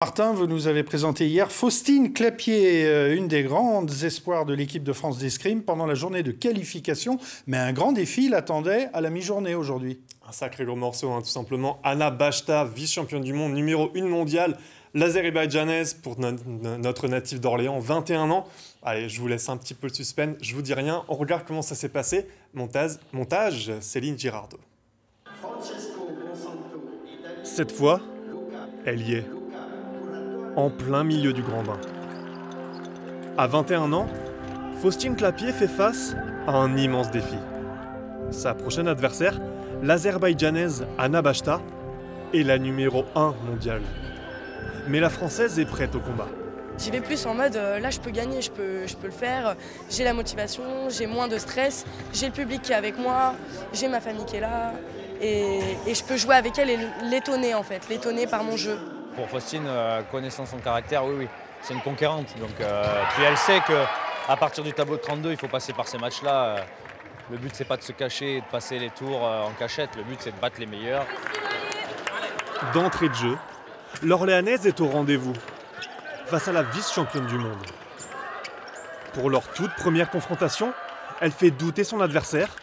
Martin, vous nous avez présenté hier Faustine Clapier, une des grandes espoirs de l'équipe de France d'escrime pendant la journée de qualification. Mais un grand défi l'attendait à la mi-journée aujourd'hui. Un sacré gros morceau, tout simplement. Anna Bachta, vice-championne du monde, numéro 1 mondiale, l'azerbaïdjanaise pour notre natif d'Orléans, 21 ans. Allez, je vous laisse un petit peu le suspense, je vous dis rien. On regarde comment ça s'est passé. Montage, Céline Girardot. Cette fois, elle y est. En plein milieu du grand bain. À 21 ans, Faustine Clapier fait face à un immense défi. Sa prochaine adversaire, l'azerbaïdjanaise Anna Bachta, est la numéro 1 mondiale. Mais la Française est prête au combat. J'y vais plus en mode, là je peux gagner, je peux le faire, j'ai la motivation, j'ai moins de stress, j'ai le public qui est avec moi, j'ai ma famille qui est là, et je peux jouer avec elle et l'étonner en fait, l'étonner par mon jeu. Pour Faustine, connaissant son caractère, oui, c'est une conquérante. Donc, puis elle sait qu'à partir du tableau de 32, il faut passer par ces matchs-là. Le but, c'est pas de se cacher et de passer les tours en cachette. Le but, c'est de battre les meilleurs. D'entrée de jeu, l'Orléanaise est au rendez-vous face à la vice-championne du monde. Pour leur toute première confrontation, elle fait douter son adversaire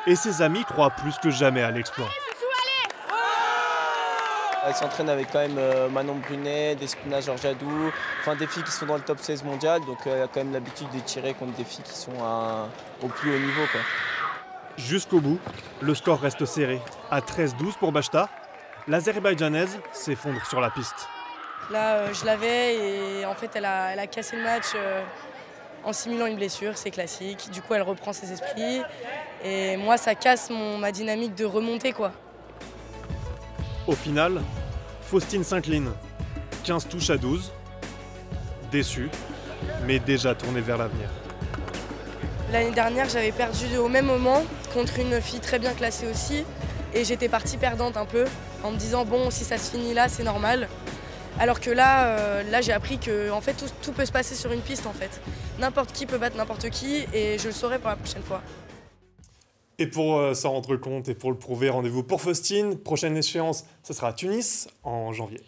et ses amis croient plus que jamais à l'exploit. Elle s'entraîne avec quand même Manon Brunet, Despina Georgiadou, enfin des filles qui sont dans le top 16 mondial, donc elle a quand même l'habitude de tirer contre des filles qui sont au plus haut niveau, quoi. Jusqu'au bout, le score reste serré. À 13-12 pour Bachta, l'azerbaïdjanaise s'effondre sur la piste. Là, je l'avais et en fait, elle a cassé le match en simulant une blessure, c'est classique. Du coup, elle reprend ses esprits et moi, ça casse ma dynamique de remonter, quoi. Au final, Faustine s'incline, 15 touches à 12, déçue, mais déjà tournée vers l'avenir. L'année dernière, j'avais perdu au même moment contre une fille très bien classée aussi, et j'étais partie perdante un peu, en me disant bon, si ça se finit là, c'est normal. Alors que là, j'ai appris que en fait, tout peut se passer sur une piste en fait. N'importe qui peut battre n'importe qui, et je le saurai pour la prochaine fois. Et pour s'en rendre compte et pour le prouver, rendez-vous pour Faustine. Prochaine échéance, ce sera à Tunis en janvier.